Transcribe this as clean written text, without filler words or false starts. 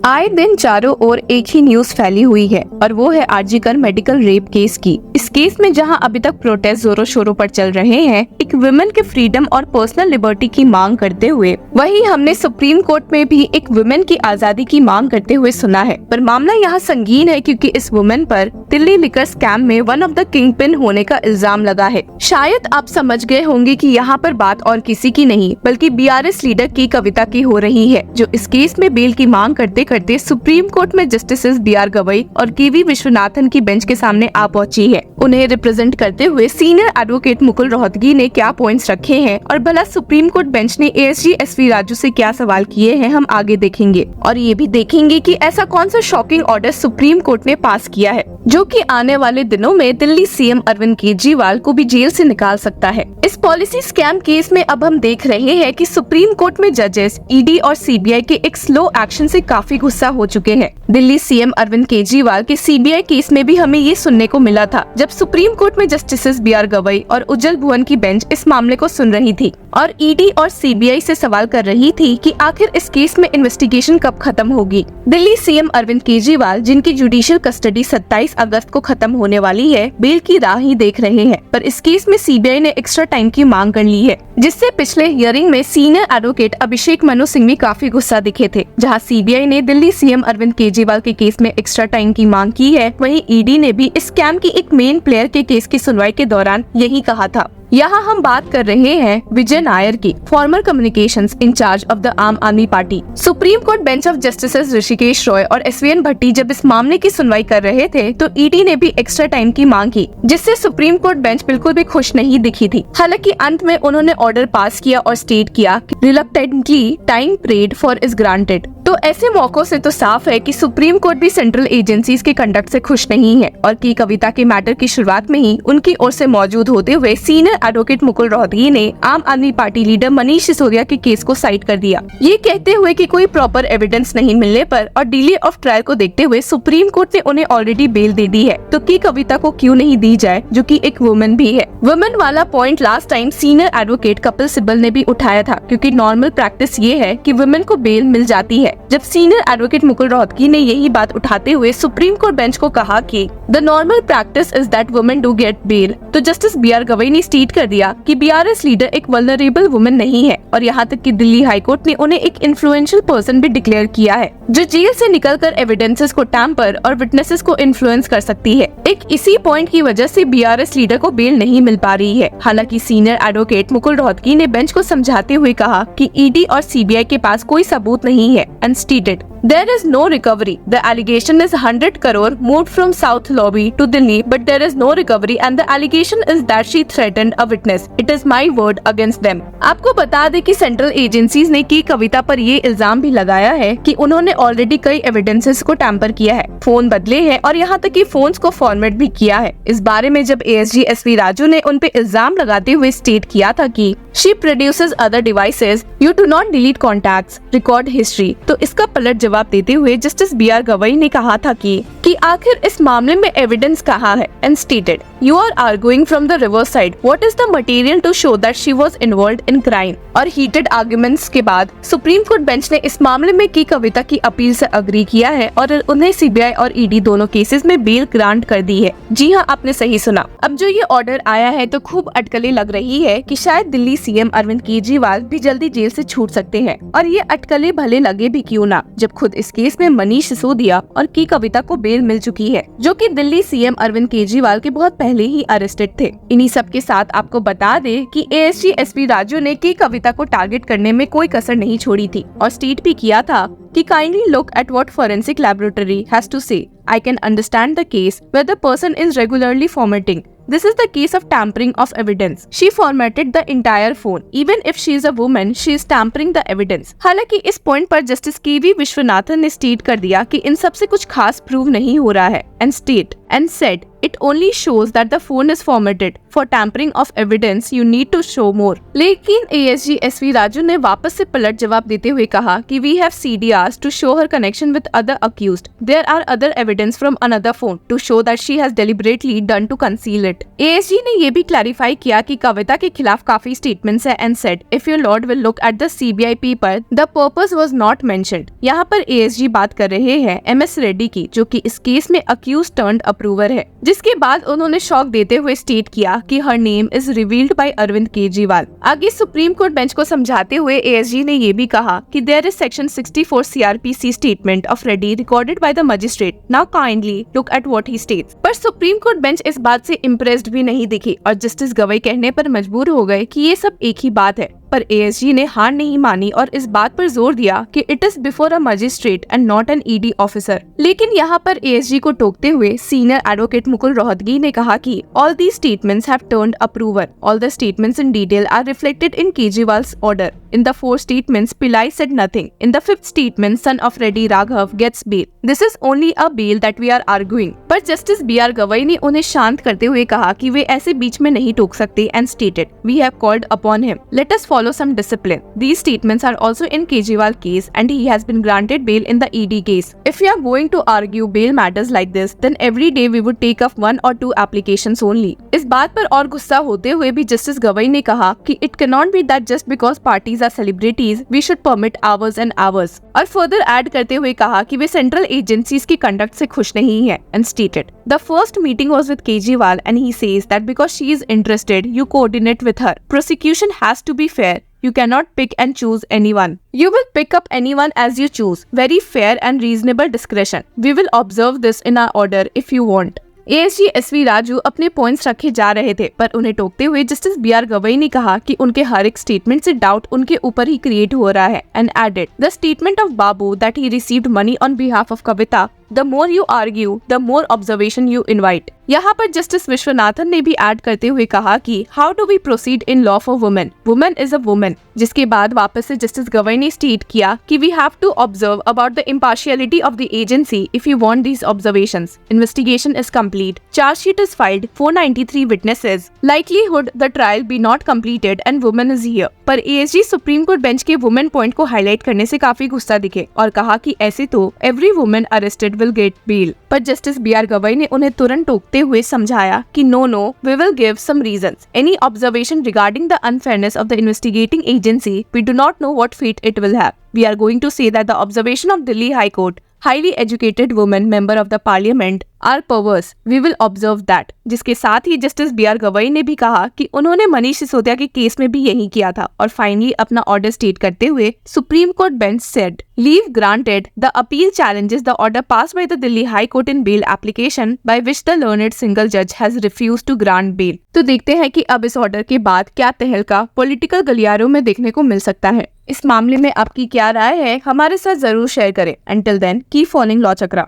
आए दिन चारों ओर एक ही न्यूज फैली हुई है और वो है आरजीकर मेडिकल रेप केस की। इस केस में जहां अभी तक प्रोटेस्ट जोरों शोरों पर चल रहे हैं, एक वुमेन के फ्रीडम और पर्सनल लिबर्टी की मांग करते हुए, वहीं हमने सुप्रीम कोर्ट में भी एक वुमेन की आजादी की मांग करते हुए सुना है। पर मामला यहाँ संगीन है क्योंकि इस वुमेन पर दिल्ली लिकर स्कैम में one of the king pin होने का इल्जाम लगा है। शायद आप समझ गए होंगे कि यहाँ पर बात और किसी की नहीं बल्कि बीआरएस लीडर की कविता की हो रही है, जो इस केस में बेल की मांग करते करते सुप्रीम कोर्ट में जस्टिस बी.आर. गवई और के.वी. विश्वनाथन की बेंच के सामने आ पहुंची है। उन्हें रिप्रेजेंट करते हुए सीनियर एडवोकेट मुकुल रोहतगी ने क्या पॉइंट्स रखे हैं और भला सुप्रीम कोर्ट बेंच ने एएसजी एसवी राजू से क्या सवाल किए हैं, हम आगे देखेंगे। और ये भी देखेंगे कि ऐसा कौन सा शॉकिंग ऑर्डर सुप्रीम कोर्ट ने पास किया है जो कि आने वाले दिनों में दिल्ली सीएम अरविंद केजरीवाल को भी जेल से निकाल सकता है। इस पॉलिसी स्कैम केस में अब हम देख रहे हैं कि सुप्रीम कोर्ट में जजेस, ईडी और सीबीआई के एक स्लो एक्शन से काफी गुस्सा हो चुके हैं। दिल्ली सीएम अरविंद केजरीवाल के सीबीआई केस में भी हमें ये सुनने को मिला था, जब सुप्रीम कोर्ट में जस्टिस बी.आर. गवई और उज्जवल भुवन की बेंच इस मामले को सुन रही थी और ईडी और सीबीआई से सवाल कर रही थी कि आखिर इस केस में इन्वेस्टिगेशन कब खत्म होगी। दिल्ली सीएम अरविंद केजरीवाल, जिनकी जुडिशियल कस्टडी 27 अगस्त को खत्म होने वाली है, बेल की राह ही देख रहे हैं। पर इस केस में सीबीआई ने एक्स्ट्रा टाइम की मांग कर ली है, जिससे पिछले हियरिंग में सीनियर एडवोकेट अभिषेक मनु सिंघवी काफी गुस्सा दिखे थे। जहां सीबीआई ने दिल्ली सीएम अरविंद केजरीवाल के केस में एक्स्ट्रा टाइम की मांग की है, वहीं ईडी ने भी इस स्कैम की एक मेन प्लेयर के केस की सुनवाई के दौरान यही कहा था। यहाँ हम बात कर रहे हैं विजय नायर की, former communications incharge of the Aam Aadmi Party. Supreme court bench of justice Hrishikesh Roy और एसवीएन भट्टी जब इस मामले की सुनवाई कर रहे थे तो ईडी ने भी एक्स्ट्रा टाइम की मांग की, जिससे सुप्रीम कोर्ट बेंच बिल्कुल भी खुश नहीं दिखी थी। हालांकि अंत में उन्होंने ऑर्डर पास किया और स्टेट किया, reluctantly time prayed for is granted. तो ऐसे मौकों से तो साफ है कि सुप्रीम कोर्ट भी सेंट्रल एजेंसीज के कंडक्ट से खुश नहीं है और की कविता के मैटर की शुरुआत में ही उनकी ओर से मौजूद होते हुए सीनियर एडवोकेट मुकुल रोहतगी ने आम आदमी पार्टी लीडर मनीष सिसोदिया के केस को साइड कर दिया, ये कहते हुए कि कोई प्रॉपर एविडेंस नहीं मिलने पर और डिले ऑफ ट्रायल को देखते हुए सुप्रीम कोर्ट ने उन्हें ऑलरेडी बेल दे दी है, तो की कविता को क्यों नहीं दी जाए, जो कि एक वुमेन भी है। वुमेन वाला point last time senior advocate Kapil Sibal ने भी उठाया था, क्योंकि नॉर्मल प्रैक्टिस ये है कि वुमेन को बेल मिल जाती है। जब सीनियर एडवोकेट मुकुल रोहतगी ने यही बात उठाते हुए सुप्रीम कोर्ट बेंच को कहा कि the normal practice is that women do get bail, तो जस्टिस बी.आर. गवई ने स्टेट कर दिया कि बीआरएस लीडर एक वल्नरेबल वुमेन नहीं है और यहाँ तक कि दिल्ली हाई कोर्ट ने उन्हें एक इन्फ्लुएंशियल पर्सन भी डिक्लेयर किया है, जो जेल से निकलकर एविडेंसेस को टैम्पर और विटनेसेस को इन्फ्लुएंस कर सकती है। एक इसी पॉइंट की वजह से बीआरएस लीडर को बेल नहीं मिल पा रही है। हालांकि सीनियर एडवोकेट मुकुल रोहतगी ने बेंच को समझाते हुए कहा कि ईडी और सीबीआई के पास कोई सबूत नहीं है and stated there is no recovery. The allegation is 100 crore moved from South Lobby to Delhi, but there is no recovery and the allegation is that she threatened a witness. It is my word against them. आपको बता दें कि central agencies ने की कविता पर ये इल्जाम भी लगाया है कि उन्होंने ऑलरेडी कई एविडेंसेस को टैम्पर किया है, फोन बदले हैं और यहाँ तक कि फोन्स को फॉर्मेट भी किया है। इस बारे में जब एएसजी एसवी राजू ने उन पे इल्जाम लगाते हुए स्टेट किया था कि she produces other devices, you do not delete contacts, record history, तो इसका पलट जवाब देते हुए जस्टिस बी.आर. गवई ने कहा था कि आखिर इस मामले में एविडेंस कहाँ है and stated you are arguing from the reverse side. What is the material to show that she was involved in crime? और हीटेड आर्ग्यूमेंट्स के बाद सुप्रीम कोर्ट बेंच ने इस मामले में की कविता की अपील से अग्री किया है और उन्हें सीबीआई और ईडी दोनों केसेस में बेल ग्रांट कर दी है। जी हाँ, आपने सही सुना। अब जो ये ऑर्डर आया है तो खूब अटकलें लग रही है कि शायद दिल्ली सीएम अरविंद केजरीवाल भी जल्दी जेल से छूट सकते हैं, और ये अटकलें भले लगे भी क्यों ना, जब खुद इस केस में मनीष सिसोदिया और की कविता को बेल मिल चुकी है, जो कि दिल्ली सीएम अरविंद केजरीवाल के बहुत पहले ही अरेस्टेड थे। इन्हीं सब के साथ आपको बता दे कि एएसजी एसपी राजू ने की कविता को टारगेट करने में कोई कसर नहीं छोड़ी थी और स्टेट भी किया था कि kindly look at what forensic laboratory has to say. I can understand the case where the person is regularly formatting. This is the case of tampering of evidence. She formatted the entire phone. Even if she is a woman, she is tampering the evidence. हालांकि इस point पर justice KV. Viswanathan ने state कर दिया कि इन सब से कुछ खास प्रूव नहीं हो रहा है and state and said it only shows that the phone is formatted. For tampering of evidence, you need to show more. लेकिन ASG SV राजू ने वापस से पलट जवाब देते हुए कहा कि we have CDRs to show her connection with other accused. There are other evidence from another phone to show that she has deliberately done to conceal it. ASG ने ये भी क्लैरिफाई किया कि कविता के खिलाफ काफी स्टेटमेंट्स है and said if your lord will look at the CBI paper, the purpose was not mentioned. यहाँ पर ASG बात कर रहे हैं MS रेड्डी की, जो कि इस केस में accused turned approver है, जिसके बाद उन्होंने शॉक देते हुए स्टेट किया कि her name is revealed by Arvind Kejriwal. आगे सुप्रीम कोर्ट बेंच को समझाते हुए एएसजी ने ये भी कहा कि there is section 64 CRPC statement of Reddy recorded by the magistrate, now kindly look at what he states. पर सुप्रीम कोर्ट बेंच इस बात से इम्प्रेस्ड भी नहीं दिखी और जस्टिस गवई कहने पर मजबूर हो गए कि ये सब एक ही बात है। पर एएसजी ने हार नहीं मानी और इस बात पर जोर दिया कि it is before a magistrate and not an ED officer. लेकिन यहाँ पर एएसजी को टोकते हुए सीनियर एडवोकेट मुकुल रोहतगी ने कहा कि all these statements have turned approver, all the statements in detail are reflected in Kejriwal's order. In the 4 statements, Pillai said nothing. In the 5th statement, son of Reddy Raghav gets bail. This is only a bail that we are arguing. पर justice BR Gavai ने उन्हें शांत करते हुए कहा कि वे ऐसे बीच में नहीं टोक सकते and stated, "We have called upon him. Let us follow some discipline. These statements are also in Kejriwal case and he has been granted bail in the ED case. If we are going to argue bail matters like this, then every day we would take up 1 or 2 applications only." इस बात पर और गुस्सा होते हुए भी justice Gavai ने कहा कि it cannot be that just because parties celebrities we should permit hours and hours, और further add करते हुए कहा कि वे सेंट्रल एजेंसीज की कंडक्ट से खुश नहीं है and stated the first meeting was with Kejriwal and he says that because she is interested you coordinate with her. Prosecution has to be fair. You cannot pick and choose anyone. You will pick up anyone as you choose. Very fair and reasonable discretion. We will observe this in our order if you want. ASG SV Raju अपने points रखे जा रहे थे, पर उन्हें टोकते हुए justice BR Gavai ने कहा कि उनके हर एक स्टेटमेंट से डाउट उनके ऊपर ही क्रिएट हो रहा है and added the statement of Babu that he received money on behalf of Kavita, the more you argue the more observation you invite. यहाँ पर जस्टिस विश्वनाथन ने भी ऐड करते हुए कहा कि how do we proceed in law for women, women is a women. जिसके बाद वापस से जस्टिस गवई ने स्टेट किया कि we have to observe about the impartiality of the agency if you want these observations. Investigation is complete, chargesheet is filed, 493 witnesses, likelihood the trial be not completed and women is here. पर ASG supreme court bench के women point को highlight करने से काफी गुस्सा दिखे और कहा कि ऐसे तो every women arrested will get bail. पर जस्टिस BR गवई ने उन्हें तुरंत टोकते हुए समझाया कि no we will give some reasons. Any observation regarding the unfairness of the investigating agency, we do not know what fate it will have. We are going to say that the observation of Delhi high court highly educated women member of the parliament are perverse. We will observe that. जिसके साथ ही justice BR Gavai ने भी कहा कि उन्होंने मनीष सिसोदिया के case में भी यही किया था और फाइनली अपना ऑर्डर स्टेट करते हुए supreme court bench said leave granted. The appeal challenges the order passed by the Delhi High Court in bail application by which the learned single judge has refused to grant bail. तो देखते हैं कि अब इस order के बाद क्या तहलका पॉलिटिकल गलियारों में देखने को मिल सकता है। इस मामले में आपकी क्या राय है, हमारे साथ जरूर शेयर करें। Until then, keep following law चक्रा।